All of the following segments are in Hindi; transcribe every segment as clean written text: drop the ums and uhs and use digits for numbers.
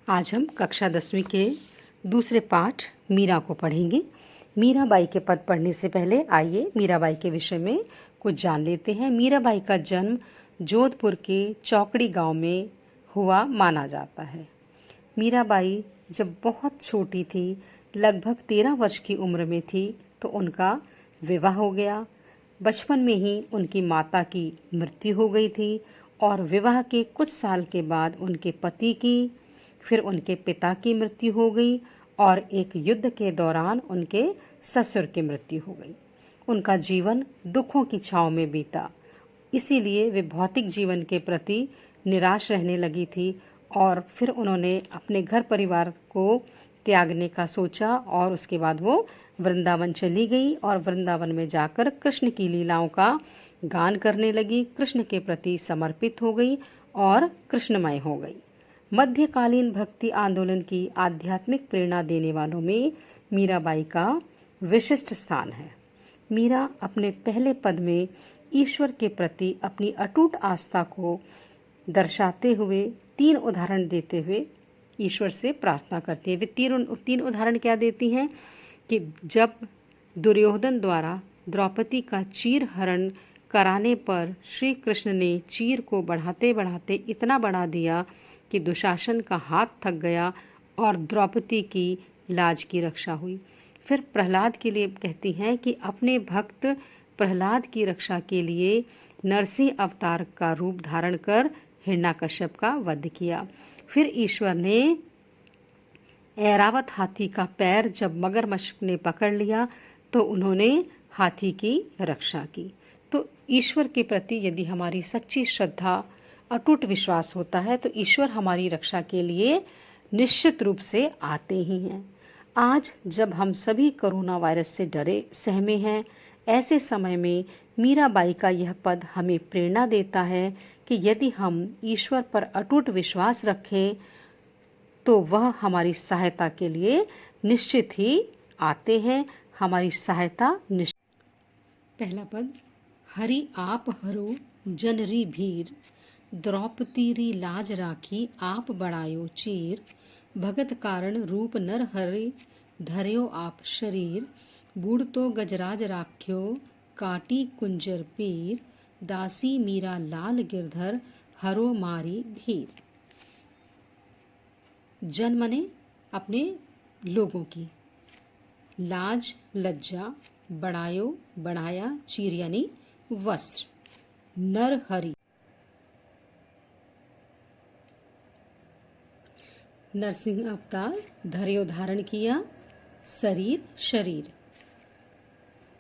आज हम कक्षा 10वीं के दूसरे पाठ मीरा को पढ़ेंगे। मीराबाई के पद पढ़ने से पहले आइए मीराबाई के विषय में कुछ जान लेते हैं। मीराबाई का जन्म जोधपुर के चौकड़ी गांव में हुआ माना जाता है। मीराबाई जब बहुत छोटी थी, लगभग 13 वर्ष की उम्र में थी, तो उनका विवाह हो गया। बचपन में ही उनकी माता की मृत्यु हो गई थी और विवाह के कुछ साल के बाद उनके पति की, फिर उनके पिता की मृत्यु हो गई और एक युद्ध के दौरान उनके ससुर की मृत्यु हो गई। उनका जीवन दुखों की छांव में बीता, इसीलिए वे भौतिक जीवन के प्रति निराश रहने लगी थी और फिर उन्होंने अपने घर परिवार को त्यागने का सोचा और उसके बाद वो वृंदावन चली गई और वृंदावन में जाकर कृष्ण की लीलाओं का गान करने लगी, कृष्ण के प्रति समर्पित हो गई और कृष्णमय हो गई। मध्यकालीन भक्ति आंदोलन की आध्यात्मिक प्रेरणा देने वालों में मीराबाई का विशिष्ट स्थान है। मीरा अपने पहले पद में ईश्वर के प्रति अपनी अटूट आस्था को दर्शाते हुए 3 उदाहरण देते हुए ईश्वर से प्रार्थना करती है। वे तीन उदाहरण क्या देती हैं कि जब दुर्योधन द्वारा द्रौपदी का चीर हरण कराने पर श्री कृष्ण ने चीर को बढ़ाते बढ़ाते इतना बढ़ा दिया कि दुशासन का हाथ थक गया और द्रौपदी की लाज की रक्षा हुई। फिर प्रहलाद के लिए कहती हैं कि अपने भक्त प्रहलाद की रक्षा के लिए नरसिंह अवतार का रूप धारण कर हिरण्यकश्यप का वध किया। फिर ईश्वर ने ऐरावत हाथी का पैर जब मगरमच्छ ने पकड़ लिया तो उन्होंने हाथी की रक्षा की। तो ईश्वर के प्रति यदि हमारी सच्ची श्रद्धा, अटूट विश्वास होता है तो ईश्वर हमारी रक्षा के लिए निश्चित रूप से आते ही हैं। आज जब हम सभी कोरोना वायरस से डरे सहमे हैं, ऐसे समय में मीराबाई का यह पद हमें प्रेरणा देता है कि यदि हम ईश्वर पर अटूट विश्वास रखें तो वह हमारी सहायता के लिए निश्चित ही आते हैं। हमारी सहायता निश्चित। पहला पद, हरि आप हरो जनरी भीर, द्रौपदी री लाज राखी आप बढ़ायो चीर, भगत कारण रूप नर हरि धर्यो आप शरीर, बूढ़ तो गजराज राख्यो काटी कुंजर पीर, दासी मीरा लाल गिरधर हरो मारी भीर। जन मने अपने लोगों की, लाज लज्जा, बढ़ायो बढ़ाया, चीर यानी वस्त्र, नर हरि नरसिंह अवतार, धर्यो धारण किया, शरीर शरीर,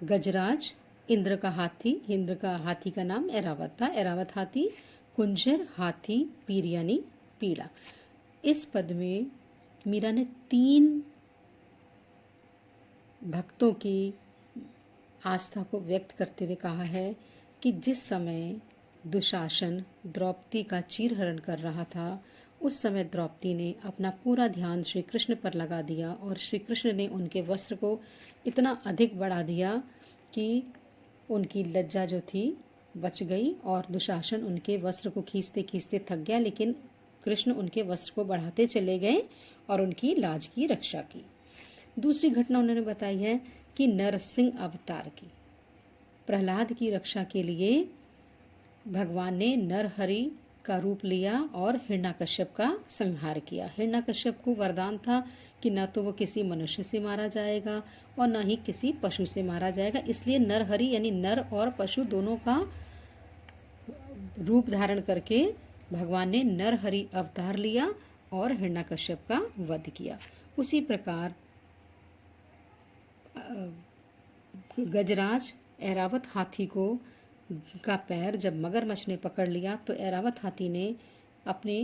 गजराज इंद्र का हाथी, इंद्र का हाथी का नाम ऐरावत था, ऐरावत हाथी, कुंजर हाथी, पीर यानी पीड़ा। इस पद में मीरा ने 3 भक्तों की आस्था को व्यक्त करते हुए कहा है कि जिस समय दुशासन द्रौपदी का चीरहरण कर रहा था, उस समय द्रौपदी ने अपना पूरा ध्यान श्री कृष्ण पर लगा दिया और श्री कृष्ण ने उनके वस्त्र को इतना अधिक बढ़ा दिया कि उनकी लज्जा जो थी बच गई और दुशासन उनके वस्त्र को खींचते खींचते थक गया, लेकिन कृष्ण उनके वस्त्र को बढ़ाते चले गए और उनकी लाज की रक्षा की। दूसरी घटना उन्होंने बताई है कि नरसिंह अवतार की, प्रहलाद की रक्षा के लिए भगवान ने नरहरि का रूप लिया और हिरण्यकश्यप का संहार किया। हिरण्यकश्यप को वरदान था कि न तो वो किसी मनुष्य से मारा जाएगा और न ही किसी पशु से मारा जाएगा, इसलिए नरहरि यानी नर और पशु दोनों का रूप धारण करके भगवान ने नरहरि अवतार लिया और हिरण्यकश्यप का वध किया। उसी प्रकार गजराज ऐरावत हाथी को का पैर जब मगरमच्छ ने पकड़ लिया तो ऐरावत हाथी ने अपने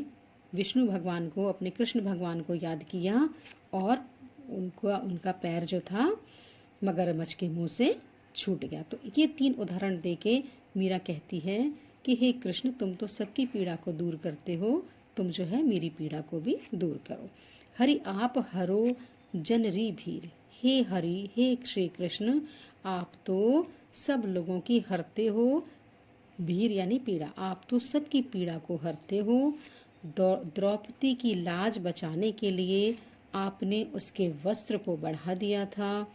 विष्णु भगवान को, अपने कृष्ण भगवान को याद किया और उनका पैर जो था मगरमच्छ के मुंह से छूट गया। तो ये 3 उदाहरण देके मीरा कहती है कि हे कृष्ण, तुम तो सबकी पीड़ा को दूर करते हो, तुम जो है मेरी पीड़ा को भी दूर करो। हरि आप हरो जनरी भीर, हे हरि, हे श्री कृष्ण, आप तो सब लोगों की हरते हो, भीर यानी पीड़ा, आप तो सबकी पीड़ा को हरते हो, द्रौपदी की लाज बचाने के लिए आपने उसके वस्त्र को बढ़ा दिया था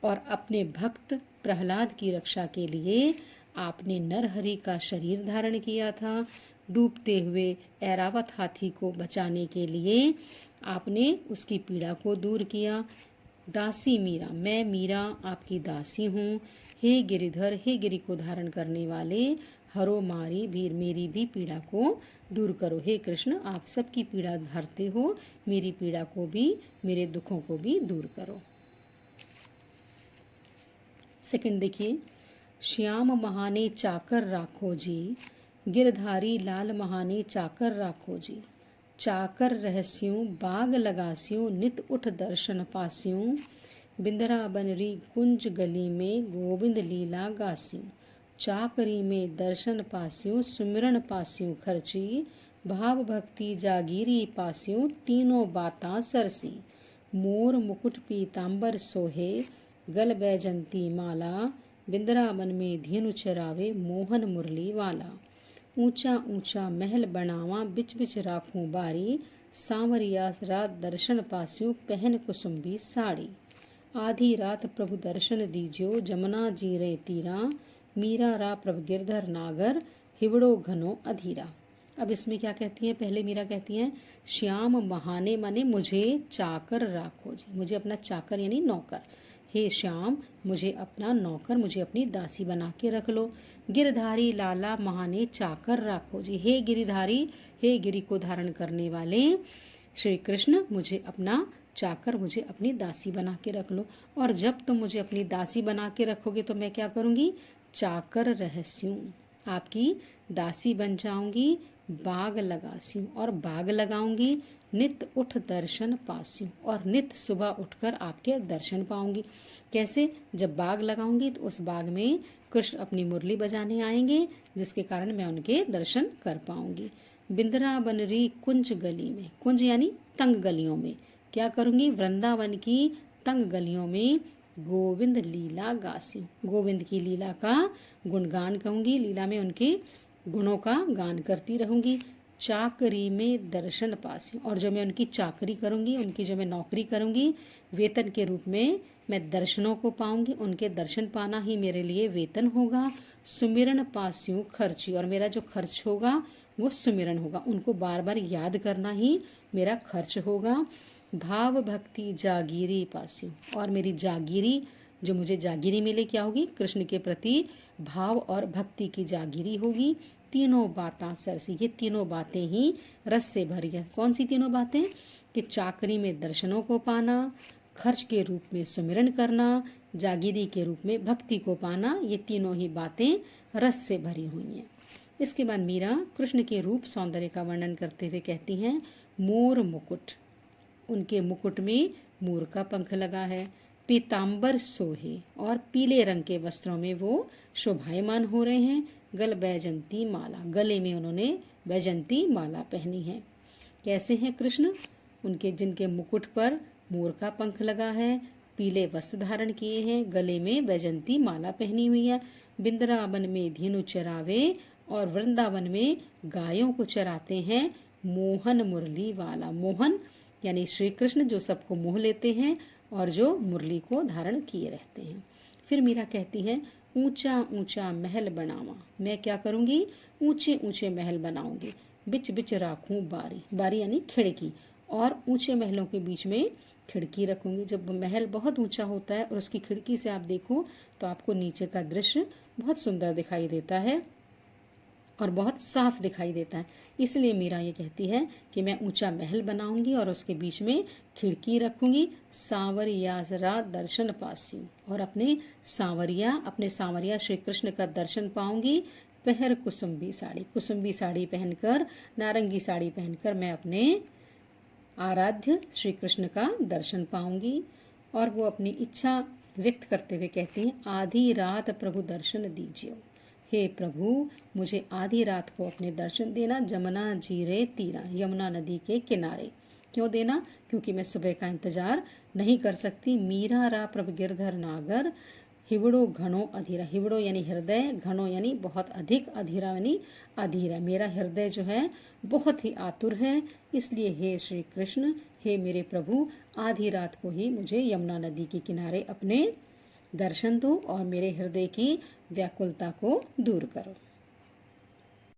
और अपने भक्त प्रहलाद की रक्षा के लिए आपने नरहरि का शरीर धारण किया था। डूबते हुए ऐरावत हाथी को बचाने के लिए आपने उसकी पीड़ा को दूर किया। दासी मीरा, मैं मीरा आपकी दासी हूँ। हे गिरिधर, हे गिरि को धारण करने वाले, हरो मारी भी मेरी भी पीड़ा को दूर करो। हे कृष्ण, आप सबकी पीड़ा हरते हो, मेरी पीड़ा को भी, मेरे दुखों को भी दूर करो। सेकंड देखिए, श्याम महाने चाकर राखो जी, गिरधारी लाल महाने चाकर राखो जी। चाकर रहस्यों बाग लगास्यों, नित उठ दर्शन पास्यों। बिंदरा बनरी कुंज गली में, गोविंद लीला गास्यों। चाकरी में दर्शन पास्यों, सुमिरन पास्यों खर्ची। भाव भक्ति जागीरी पास्यों, तीनों बातां सरसी। मोर मुकुट पीतांबर सोहे, गल बैजंती माला। बिंद्रावन में धेनु चरावे, मोहन मुरली वाला। ऊंचा ऊंचा महल बनावा, बिच बिच राखूं बारी। सांवरिया रात दर्शन पास्यों, पहन कुसुम्बी साड़ी। आधी रात प्रभु दर्शन दीजियो, जमुना जी रे तीरा। मीरा रा प्रभु गिरधर नागर, हिवड़ो घनो अधीरा। अब इसमें क्या कहती हैं? पहले मीरा कहती हैं, श्याम महाने माने मुझे चाकर राखो जी, मुझे अपना चाकर यानी नौकर। हे श्याम, मुझे अपना नौकर, मुझे अपनी दासी बना के रख लो। गिरधारी लाला महाने चाकर राखो जी, हे गिरिधारी, हे गिरि को धारण करने वाले श्री कृष्ण, मुझे अपना चाकर, मुझे अपनी दासी बना के रख लो। और जब तुम मुझे अपनी दासी बना के रखोगे तो मैं क्या करूंगी? चाकर रहस्यूं, आपकी दासी बन जाऊंगी। बाग लगास्यूं, और बाग लगाऊंगी। नित उठ दर्शन पास्यूं, और नित सुबह उठकर आपके दर्शन पाऊंगी। कैसे? जब बाग लगाऊंगी तो उस बाग में कृष्ण अपनी मुरली बजाने आएंगे, जिसके कारण मैं उनके दर्शन कर पाऊंगी। बिंद्रा बनरी कुंज गली में, कुंज यानी तंग गलियों में क्या करूंगी? वृंदावन की तंग गलियों में गोविंद लीला गास्यूं, गोविंद की लीला का गुणगान कहूंगी, लीला में उनके गुणों का गान करती रहूंगी। चाकरी में दर्शन पास्यूं, और जो मैं उनकी चाकरी करूंगी, उनकी जो मैं नौकरी करूंगी, वेतन के रूप में मैं दर्शनों को पाऊंगी। उनके दर्शन पाना ही मेरे लिए वेतन होगा। सुमिरन पास्यूं खर्ची, और मेरा जो खर्च होगा वो सुमिरन होगा, उनको बार बार याद करना ही मेरा खर्च होगा। भाव भक्ति जागीरी पास्यूं, और मेरी जागीरी, जो मुझे जागीरी मिले क्या होगी? कृष्ण के प्रति भाव और भक्ति की जागीरी होगी। तीनों बातां सरसी, ये तीनों बातें ही रस से भरी है। कौन सी तीनों बातें? कि चाकरी में दर्शनों को पाना, खर्च के रूप में सुमिरन करना, जागीरी के रूप में भक्ति को पाना, ये तीनों ही बातें रस से भरी हुई हैं। इसके बाद मीरा कृष्ण के रूप सौंदर्य का वर्णन करते हुए कहती हैं, मोर मुकुट, उनके मुकुट में मोर का पंख लगा है। पीतांबर सोहे, और पीले रंग के वस्त्रों में वो शोभायमान हो रहे हैं। गल बैजंती माला, गले में उन्होंने बैजंती माला पहनी है। कैसे हैं कृष्ण? उनके जिनके मुकुट पर मोर का पंख लगा है, पीले वस्त्र धारण किए हैं, गले में बैजंती माला पहनी हुई है। बिंद्रावन में धेनु चरावे, और वृंदावन में गायों को चराते हैं। मोहन मुरली वाला, मोहन यानी श्री कृष्ण जो सबको मोह लेते हैं और जो मुरली को धारण किए रहते हैं। फिर मीरा कहती है, ऊंचा ऊंचा महल बनावा, मैं क्या करूंगी? ऊंचे ऊंचे महल बनाऊंगी। बिच बिच राखूं बारी, बारी यानी खिड़की, और ऊंचे महलों के बीच में खिड़की रखूंगी। जब महल बहुत ऊंचा होता है और उसकी खिड़की से आप देखो तो आपको नीचे का दृश्य बहुत सुंदर दिखाई देता है और बहुत साफ दिखाई देता है। इसलिए मीरा ये कहती है कि मैं ऊंचा महल बनाऊंगी और उसके बीच में खिड़की रखूंगी। सांवरिया जरा दर्शन पास्यूं, और अपने सांवरिया श्री कृष्ण का दर्शन पाऊंगी। पहर कुसुम्बी साड़ी, कुसुम्बी साड़ी पहनकर, नारंगी साड़ी पहनकर मैं अपने आराध्य श्री कृष्ण का दर्शन पाऊंगी। और वो अपनी इच्छा व्यक्त करते हुए कहती हैं, आधी रात प्रभु दर्शन दीजिए। हे प्रभु, मुझे आधी रात को अपने दर्शन देना। जमुना जीरे तीरा, यमुना नदी के किनारे। क्यों देना? क्योंकि मैं सुबह का इंतजार नहीं कर सकती। मीरा रा प्रभु गिरधर नागर, हिवड़ो घनो अधीरा, हिवड़ो यानी हृदय, घनो यानी बहुत अधिक, अधीरा यानी अधीर है। मेरा हृदय जो है बहुत ही आतुर है, इसलिए हे श्री कृष्ण, हे मेरे प्रभु, आधी रात को ही मुझे यमुना नदी के किनारे अपने दर्शन दो और मेरे हृदय की व्याकुलता को दूर करो।